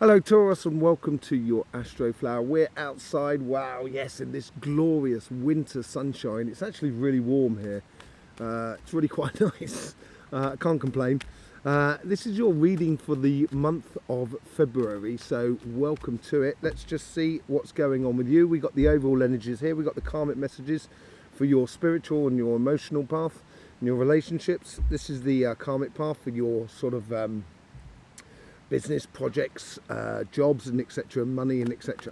Hello Taurus, and welcome to your Astroflower. We're outside, wow, yes, in this glorious winter sunshine. It's actually really warm here. It's really quite nice. I can't complain. This is your reading for the month of February, so welcome to it. Let's just see what's going on with you. We got the overall energies here. We got the karmic messages for your spiritual and your emotional path and your relationships. This is the karmic path for your sort of business projects, jobs and etc, money and etc.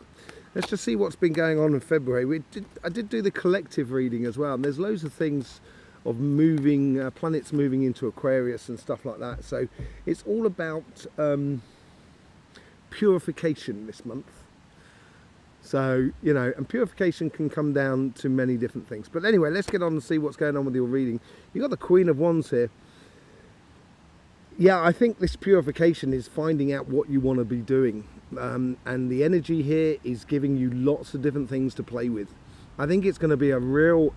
Let's just see what's been going on in February. I did do the collective reading as well, and there's loads of things of moving planets moving into Aquarius and stuff like that, so it's all about purification this month. So, you know, and purification can come down to many different things, but anyway, let's get on and see what's going on with your reading. You got the Queen of Wands here. Yeah, I think this purification is finding out what you want to be doing, and the energy here is giving you lots of different things to play with. I think it's going to be a real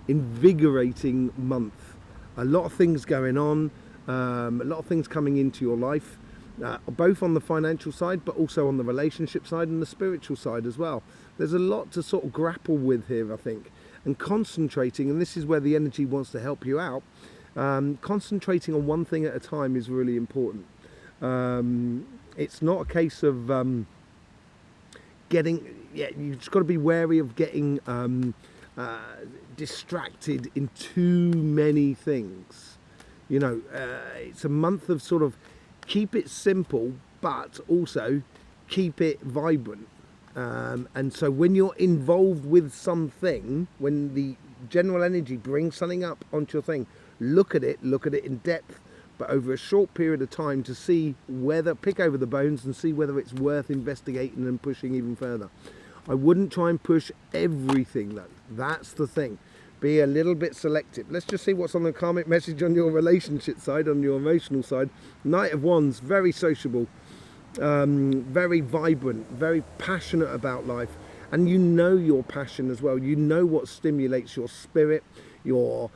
invigorating month. A lot of things going on, a lot of things coming into your life, both on the financial side but also on the relationship side and the spiritual side as well. There's a lot to sort of grapple with here, I think, and concentrating, and this is where the energy wants to help you out. Concentrating on one thing at a time is really important. It's not a case of you've just got to be wary of getting distracted in too many things. You know, it's a month of sort of keep it simple but also keep it vibrant, and so when you're involved with something, when the general energy brings something up onto your thing, look at it in depth, but over a short period of time, to see whether, pick over the bones and see whether it's worth investigating and pushing even further. I wouldn't try and push everything though. That's the thing. Be a little bit selective. Let's just see what's on the karmic message on your relationship side, on your emotional side. Knight of Wands, very sociable, very vibrant, very passionate about life. And you know your passion as well. You know what stimulates your spirit, your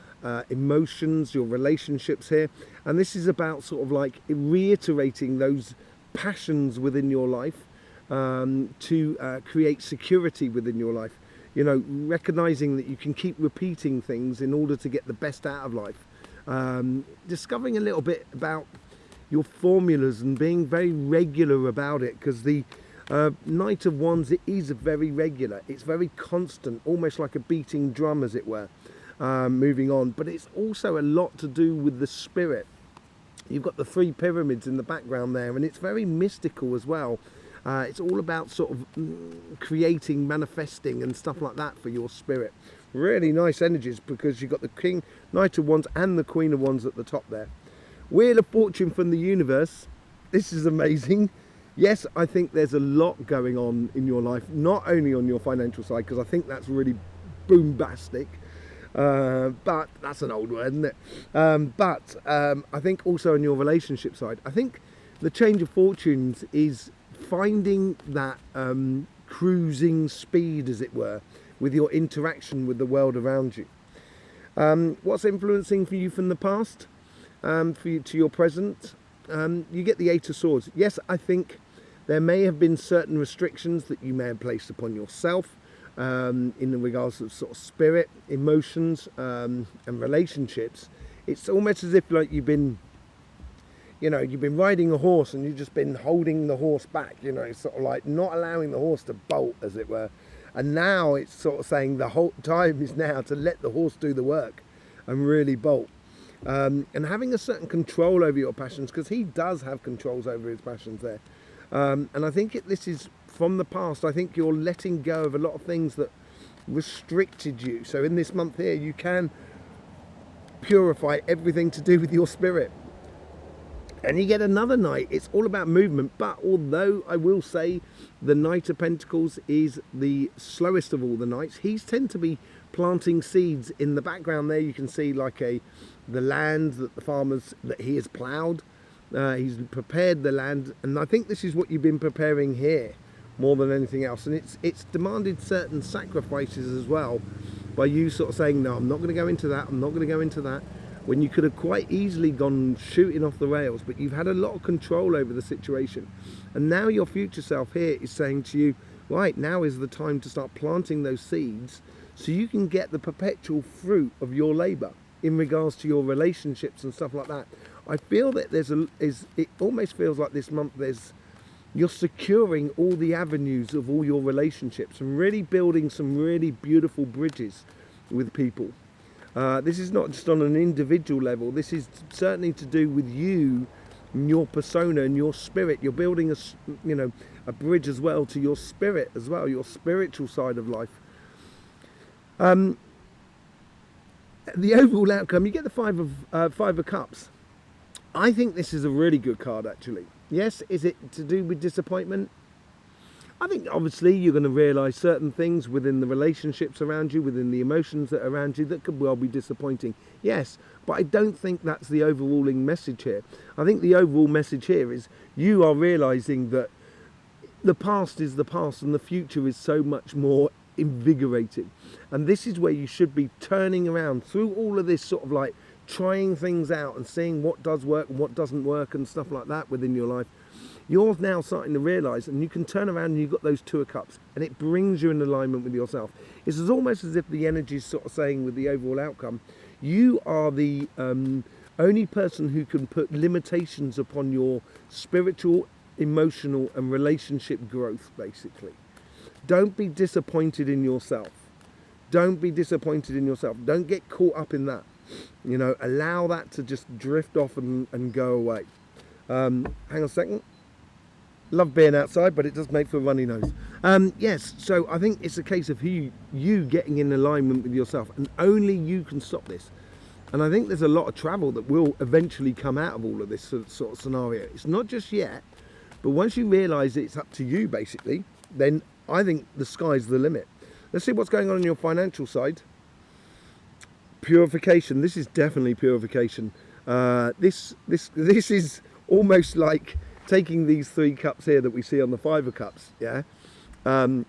emotions, your relationships here. And this is about sort of like reiterating those passions within your life, to create security within your life. You know, recognizing that you can keep repeating things in order to get the best out of life. Discovering a little bit about your formulas and being very regular about it, because the Knight of Wands, it is very regular. It's very constant, almost like a beating drum, as it were. Moving on, but it's also a lot to do with the spirit. You've got the three pyramids in the background there, and it's very mystical as well. It's all about sort of creating, manifesting and stuff like that for your spirit. Really nice energies, because you've got the Knight of Wands and the Queen of Wands at the top there. Wheel of Fortune from the universe. This is amazing. Yes, I think there's a lot going on in your life, not only on your financial side, because I think that's really boombastic. But that's an old word, isn't it? I think also on your relationship side, I think the change of fortunes is finding that cruising speed, as it were, with your interaction with the world around you. What's influencing for you from the past, for you to your present? You get the Eight of Swords. Yes, I think there may have been certain restrictions that you may have placed upon yourself, in regards to sort of spirit, emotions, and relationships. It's almost as if like you've been riding a horse and you've just been holding the horse back, you know, sort of like not allowing the horse to bolt, as it were. And now it's sort of saying the whole time is now to let the horse do the work and really bolt. And having a certain control over your passions, because he does have controls over his passions there. And I think this is from the past. I think you're letting go of a lot of things that restricted you. So in this month here, you can purify everything to do with your spirit. And you get another Knight. It's all about movement. But although I will say the Knight of Pentacles is the slowest of all the Knights, he's tend to be planting seeds in the background there. You can see like the land that the farmers, that he has ploughed. He's prepared the land, and I think this is what you've been preparing here more than anything else. And it's demanded certain sacrifices as well, by you sort of saying, no, I'm not going to go into that, I'm not going to go into that. when you could have quite easily gone shooting off the rails, but you've had a lot of control over the situation. And now your future self here is saying to you, right, now is the time to start planting those seeds so you can get the perpetual fruit of your labour in regards to your relationships and stuff like that. I feel that it almost feels like this month you're securing all the avenues of all your relationships and really building some really beautiful bridges with people. This is not just on an individual level. This is certainly to do with you and your persona and your spirit. You're building a bridge as well to your spirit as well, your spiritual side of life. The overall outcome, you get the Five of Cups. I think this is a really good card, actually. Yes, is it to do with disappointment? I think obviously you're going to realise certain things within the relationships around you, within the emotions that are around you, that could well be disappointing. Yes, but I don't think that's the overruling message here. I think the overall message here is you are realising that the past is the past and the future is so much more invigorating. And this is where you should be turning around through all of this sort of like trying things out and seeing what does work and what doesn't work and stuff like that within your life. You're now starting to realise, and you can turn around and you've got those Two of Cups, and it brings you in alignment with yourself. It's almost as if the energy is sort of saying with the overall outcome, you are the only person who can put limitations upon your spiritual, emotional and relationship growth, basically. Don't be disappointed in yourself. Don't be disappointed in yourself. Don't get caught up in that. You know, allow that to just drift off and go away. Hang on a second. Love being outside, but it does make for a runny nose. Yes, so I think it's a case of you getting in alignment with yourself, and only you can stop this. And I think there's a lot of travel that will eventually come out of all of this sort of scenario. It's not just yet, but once you realise it's up to you, basically, then I think the sky's the limit. Let's see what's going on your financial side. Purification. This is definitely purification. This is almost like taking these 3 cups here that we see on the 5 of Cups. Yeah,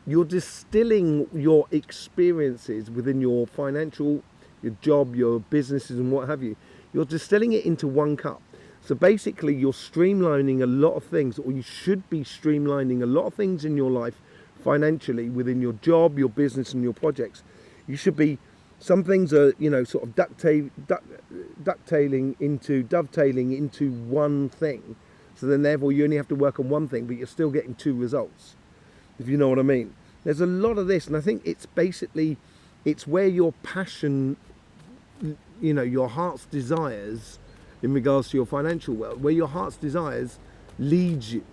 you're distilling your experiences within your financial, your job, your businesses, and what have you. You're distilling it into 1 cup. So basically, you're streamlining a lot of things, or you should be streamlining a lot of things in your life financially within your job, your business, and your projects. You should be. Some things are, sort of dovetaling into one thing. So then therefore you only have to work on one thing, but you're still getting 2 results, if you know what I mean. There's a lot of this, and I think it's basically, it's where your passion, your heart's desires in regards to your financial world, where your heart's desires leads you.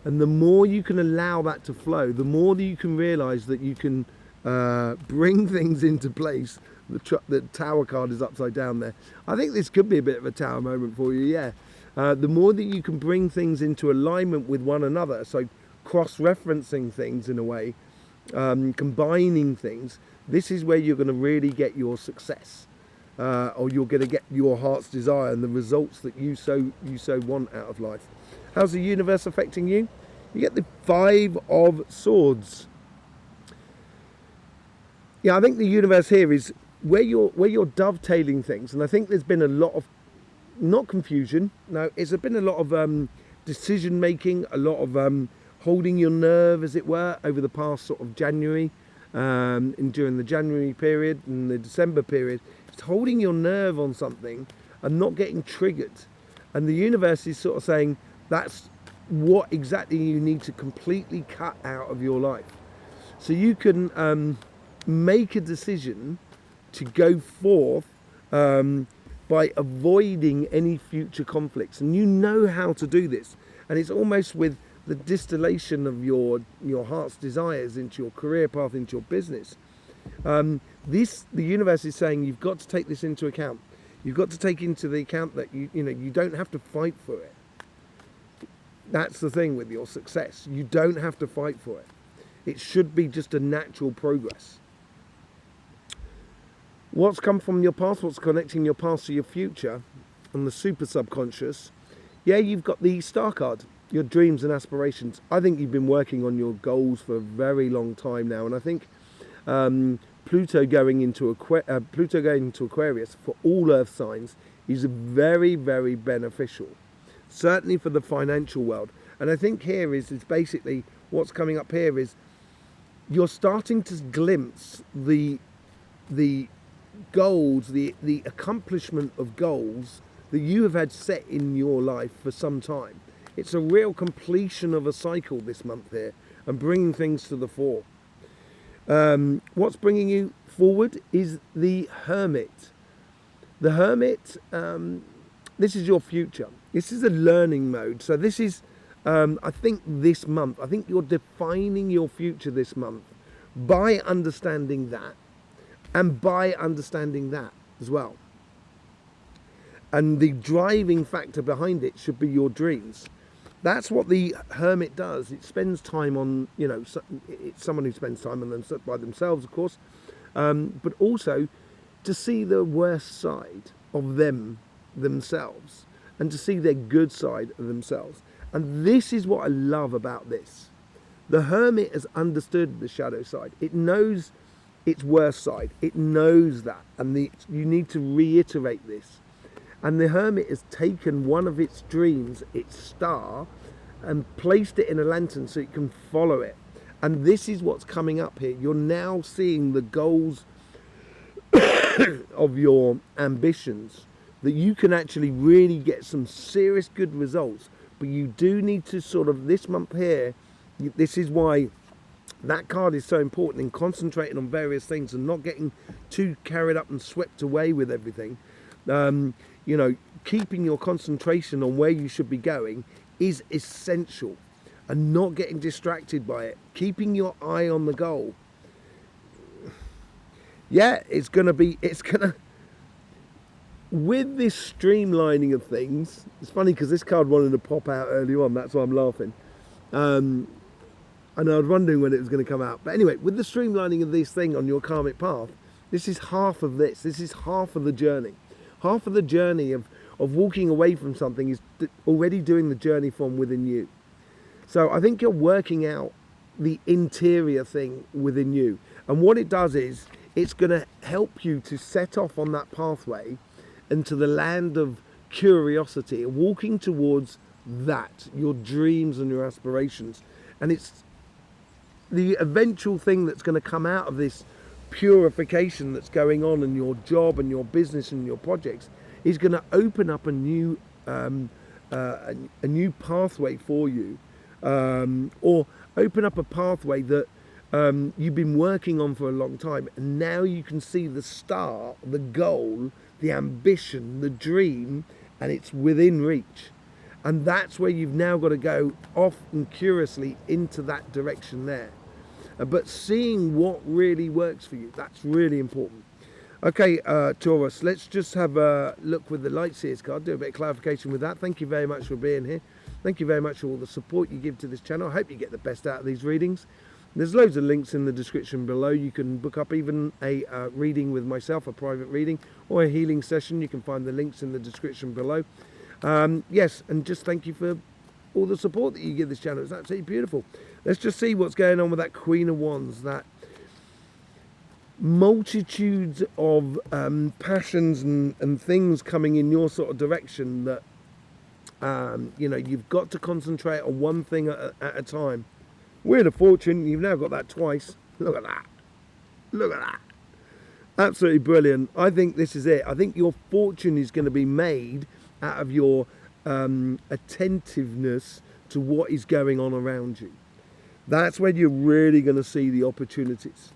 And the more you can allow that to flow, the more that you can realise that you can bring things into place. The Tower card is upside down there. I think this could be a bit of a Tower moment for you, yeah. The more that you can bring things into alignment with one another, so cross-referencing things in a way, combining things, this is where you're going to really get your success, or you're going to get your heart's desire and the results that you so want out of life. How's the universe affecting you? You get the 5 of Swords. Yeah, I think the universe here is where you're dovetailing things, and I think there's been a lot of, not confusion, no, it's been a lot of decision making, a lot of holding your nerve, as it were, over the past sort of January, and during the January period and the December period. It's holding your nerve on something and not getting triggered. And the universe is sort of saying that's what exactly you need to completely cut out of your life, so you can make a decision to go forth by avoiding any future conflicts. And you know how to do this, and it's almost with the distillation of your heart's desires into your career path, into your business. The universe is saying you've got to take this into account. You've got to take into the account that you don't have to fight for it. That's the thing with your success. You don't have to fight for it. It should be just a natural progress. What's come from your past, what's connecting your past to your future, and the super subconscious. Yeah, you've got the Star card, your dreams and aspirations. I think you've been working on your goals for a very long time now, and I think Pluto going into Aquarius for all Earth signs is very, very beneficial, certainly for the financial world. And I think here is basically what's coming up here is you're starting to glimpse the goals, the accomplishment of goals that you have had set in your life for some time. It's a real completion of a cycle this month here and bringing things to the fore. What's bringing you forward is the Hermit. The Hermit, this is your future. This is a learning mode. So this is, I think this month, I think you're defining your future this month by understanding that and by understanding that as well. And the driving factor behind it should be your dreams. That's what the Hermit does. It spends time on, it's someone who spends time on them by themselves, of course, but also to see the worst side of themselves and to see their good side of themselves. And this is what I love about this. The Hermit has understood the shadow side. It knows its worst side. It knows that. And you need to reiterate this. And the Hermit has taken one of its dreams, its star, and placed it in a lantern so it can follow it. And this is what's coming up here. You're now seeing the goals of your ambitions, that you can actually really get some serious good results. But you do need to sort of, this month here, this is why that card is so important in concentrating on various things and not getting too carried up and swept away with everything. Keeping your concentration on where you should be going is essential, and not getting distracted by it. Keeping your eye on the goal. Yeah, with this streamlining of things, it's funny because this card wanted to pop out early on, that's why I'm laughing. And I was wondering when it was going to come out. But anyway, with the streamlining of this thing on your karmic path, this is half of this. This is half of the journey. Half of the journey of walking away from something is already doing the journey from within you. So I think you're working out the interior thing within you. And what it does is, it's going to help you to set off on that pathway into the land of curiosity, walking towards that, your dreams and your aspirations. And it's the eventual thing that's going to come out of this purification that's going on in your job and your business and your projects is going to open up a new pathway for you, or open up a pathway that you've been working on for a long time, and now you can see the star, the goal, the ambition, the dream, and it's within reach. And that's where you've now got to go off and curiously into that direction there. But seeing what really works for you, that's really important. Okay, Taurus, let's just have a look with the Light Seers card, do a bit of clarification with that. Thank you very much for being here. Thank you very much for all the support you give to this channel. I hope you get the best out of these readings. There's loads of links in the description below. You can book up even a reading with myself, a private reading, or a healing session. You can find the links in the description below. Yes, and just thank you for all the support that you give this channel. It's absolutely beautiful. Let's just see what's going on with that Queen of Wands, that multitudes of passions and things coming in your sort of direction that, you've got to concentrate on one thing at a time. Wheel of Fortune, you've now got that twice. Look at that. Look at that. Absolutely brilliant. I think this is it. I think your fortune is going to be made out of your attentiveness to what is going on around you. That's when you're really going to see the opportunities.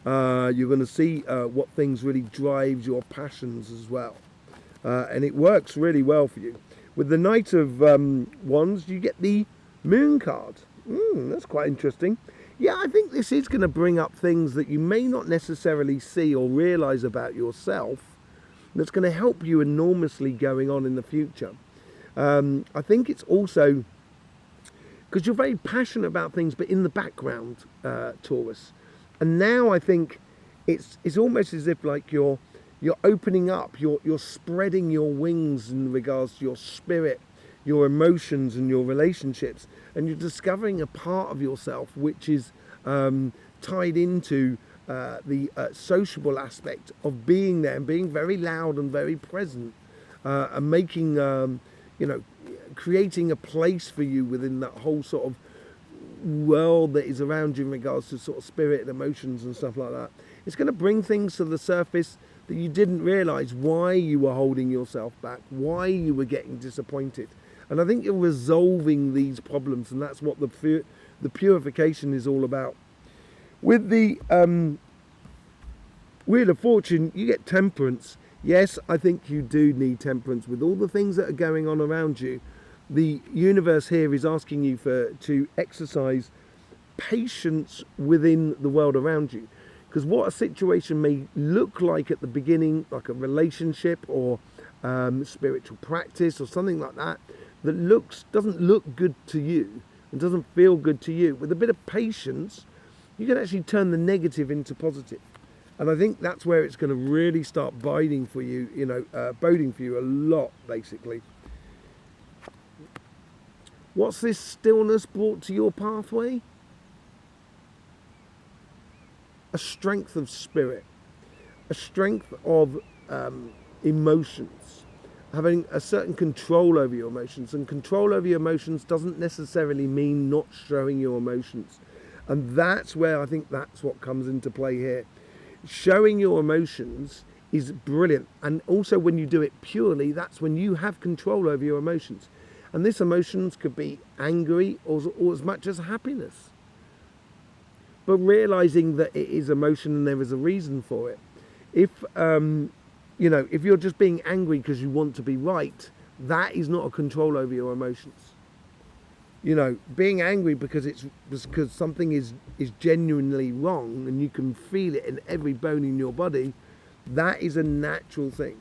You're going to see what things really drives your passions as well. And it works really well for you. With the Knight of Wands, you get the Moon card. That's quite interesting. Yeah, I think this is going to bring up things that you may not necessarily see or realise about yourself. That's going to help you enormously going on in the future. I think it's also because you're very passionate about things, but in the background, Taurus. And now I think it's almost as if like you're opening up, you're spreading your wings in regards to your spirit, your emotions and your relationships, and you're discovering a part of yourself which is tied into sociable aspect of being there and being very loud and very present, and making, creating a place for you within that whole sort of world that is around you in regards to sort of spirit and emotions and stuff like that. It's going to bring things to the surface that you didn't realize why you were holding yourself back, why you were getting disappointed. And I think you're resolving these problems, and that's what the purification is all about. With the Wheel of Fortune, you get temperance. Yes, I think you do need temperance. With all the things that are going on around you, the universe here is asking you to exercise patience within the world around you. Because what a situation may look like at the beginning, like a relationship or spiritual practice or something like that, that doesn't look good to you and doesn't feel good to you, with a bit of patience, you can actually turn the negative into positive. And I think that's where it's going to really start boding for you a lot, basically. What's this stillness brought to your pathway? A strength of spirit, a strength of emotions, having a certain control over your emotions. And control over your emotions doesn't necessarily mean not showing your emotions. And that's where I think that's what comes into play here. Showing your emotions is brilliant. And also when you do it purely, that's when you have control over your emotions. And this emotions could be angry or as much as happiness. But realizing that it is emotion and there is a reason for it. If you're just being angry because you want to be right, that is not a control over your emotions. Being angry because something is genuinely wrong and you can feel it in every bone in your body, that is a natural thing.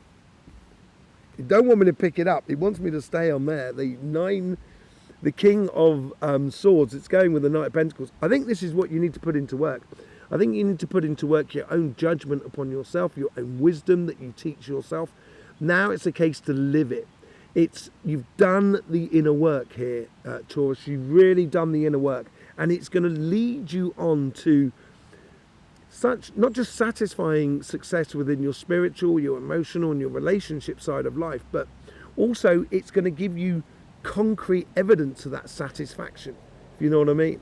He don't want me to pick it up. He wants me to stay on there. The King of Swords, it's going with the Knight of Pentacles. I think this is what you need to put into work. I think you need to put into work your own judgment upon yourself, your own wisdom that you teach yourself. Now it's a case to live it. You've done the inner work here, Taurus. You've really done the inner work. And it's going to lead you on to such, not just satisfying success within your spiritual, your emotional, and your relationship side of life, but also it's going to give you concrete evidence of that satisfaction, if you know what I mean.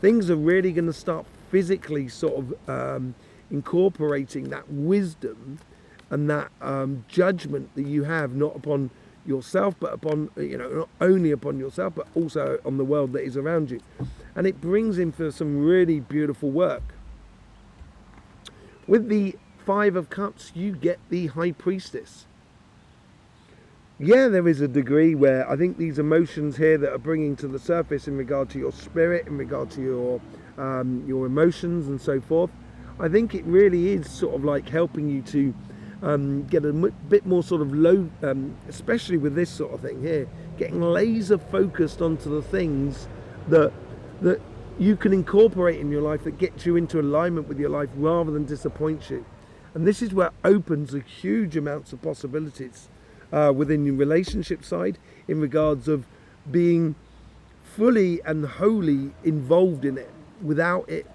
Things are really going to start physically sort of incorporating that wisdom and that judgment that you have, not upon yourself, but upon, not only upon yourself, but also on the world that is around you. And it brings in for some really beautiful work. With the Five of Cups, you get the High Priestess. Yeah, there is a degree where I think these emotions here that are bringing to the surface in regard to your spirit, in regard to your emotions and so forth, I think it really is sort of like helping you to get a bit more sort of low, especially with this sort of thing here, getting laser focused onto the things that you can incorporate in your life that gets you into alignment with your life rather than disappoint you. And this is where opens a huge amounts of possibilities within your relationship side, in regards of being fully and wholly involved in it without it,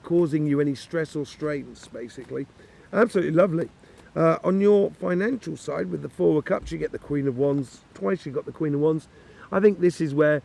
causing you any stress or strains, basically. Absolutely lovely. On your financial side, with the Four of Cups, you get the Queen of Wands. Twice you got the Queen of Wands. I think this is where,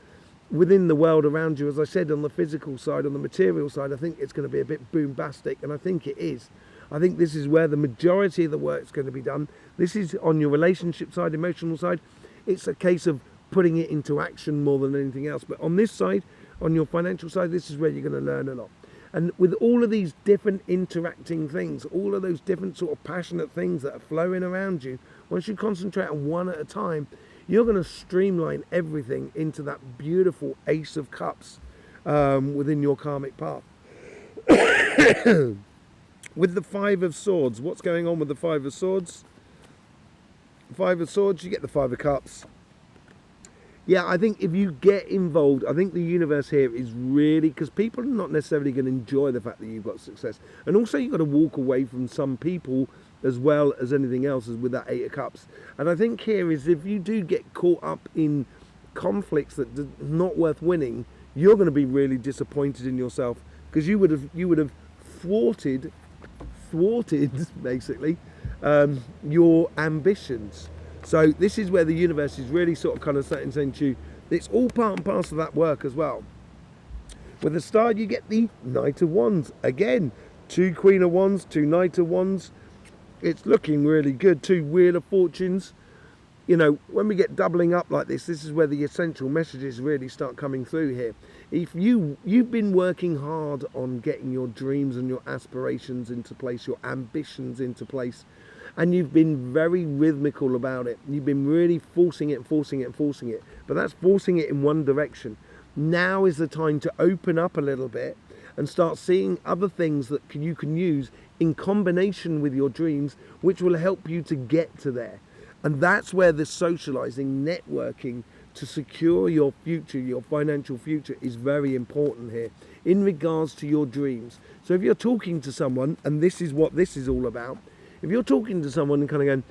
within the world around you, as I said, on the physical side, on the material side, I think it's going to be a bit bombastic, and I think it is. I think this is where the majority of the work is going to be done. This is on your relationship side, emotional side. It's a case of putting it into action more than anything else. But on this side, on your financial side, this is where you're going to learn a lot. And with all of these different interacting things, all of those different sort of passionate things that are flowing around you, once you concentrate on one at a time, you're going to streamline everything into that beautiful Ace of Cups within your karmic path. With the Five of Swords, what's going on with the Five of Swords? Five of Swords, you get the Five of Cups. Yeah, I think if you get involved, I think the universe here is really, because people are not necessarily going to enjoy the fact that you've got success. And also you've got to walk away from some people as well as anything else, as with that Eight of Cups. And I think here is, if you do get caught up in conflicts that are not worth winning, you're going to be really disappointed in yourself, because you would have thwarted basically your ambitions. So this is where the universe is really sort of kind of saying to you, it's all part and parcel of that work as well. With the star, you get the Knight of Wands. Again, 2 Queen of Wands, 2 Knight of Wands. It's looking really good. 2 Wheel of Fortunes. You know, when we get doubling up like this is where the essential messages really start coming through here. If you've been working hard on getting your dreams and your aspirations into place, your ambitions into place, and you've been very rhythmical about it. You've been really forcing it, but that's forcing it in one direction. Now is the time to open up a little bit and start seeing other things that you can use in combination with your dreams, which will help you to get to there. And that's where the socializing, networking to secure your future, your financial future, is very important here in regards to your dreams. So if you're talking to someone, and this is what this is all about, if you're talking to someone and kind of going,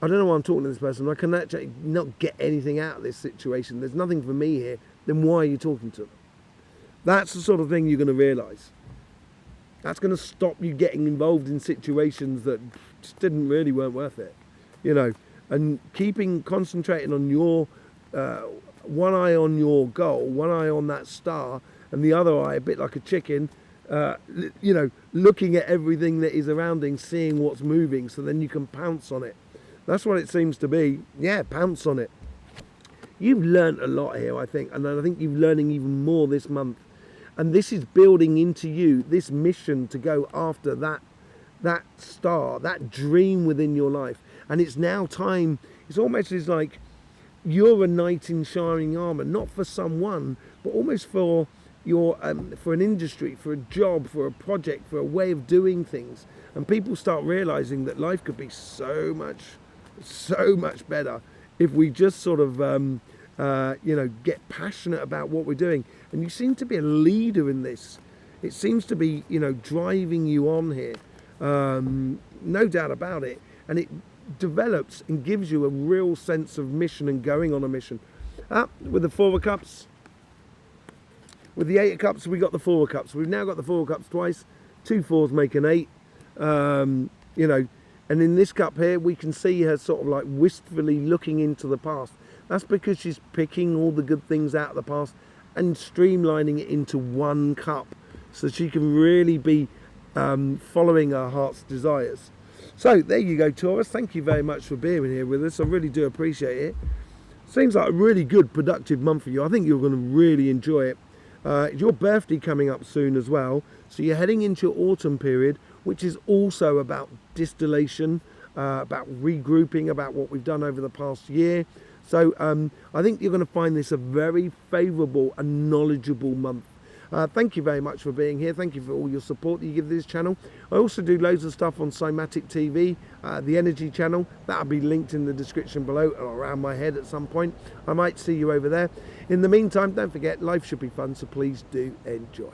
I don't know why I'm talking to this person, I can actually not get anything out of this situation, there's nothing for me here, then why are you talking to them? That's the sort of thing you're going to realise. That's going to stop you getting involved in situations that just weren't worth it, you know. And concentrating on your, one eye on your goal, one eye on that star, and the other eye, a bit like a chicken, you know, looking at everything that is surrounding, seeing what's moving, so then you can pounce on it. That's what it seems to be. Yeah, pounce on it. You've learned a lot here, I think, and I think you're learning even more this month. And this is building into you this mission to go after that star, that dream within your life. And it's now time. It's almost as like you're a knight in shining armor, not for someone, but almost for your for an industry, for a job, for a project, for a way of doing things. And people start realizing that life could be so much better if we just sort of you know, get passionate about what we're doing. And you seem to be a leader in this. It seems to be, you know, driving you on here, no doubt about it. And it develops and gives you a real sense of mission and going on a mission. With the 4 of Cups, with the 8 of Cups, we got the 4 of Cups. We've now got the 4 of Cups twice. 2 4s make an 8. You know, and in this cup here, we can see her sort of like wistfully looking into the past. That's because she's picking all the good things out of the past and streamlining it into one cup, so she can really be following her heart's desires. So there you go, Taurus. Thank you very much for being here with us. I really do appreciate it. Seems like a really good, productive month for you. I think you're going to really enjoy it. It's your birthday coming up soon as well. So you're heading into your autumn period, which is also about distillation, about regrouping, about what we've done over the past year. So I think you're going to find this a very favourable and knowledgeable month. Thank you very much for being here. Thank you for all your support that you give this channel. I also do loads of stuff on Cymatic TV, the Energy channel. That'll be linked in the description below or around my head at some point. I might see you over there. In the meantime, don't forget, life should be fun, so please do enjoy.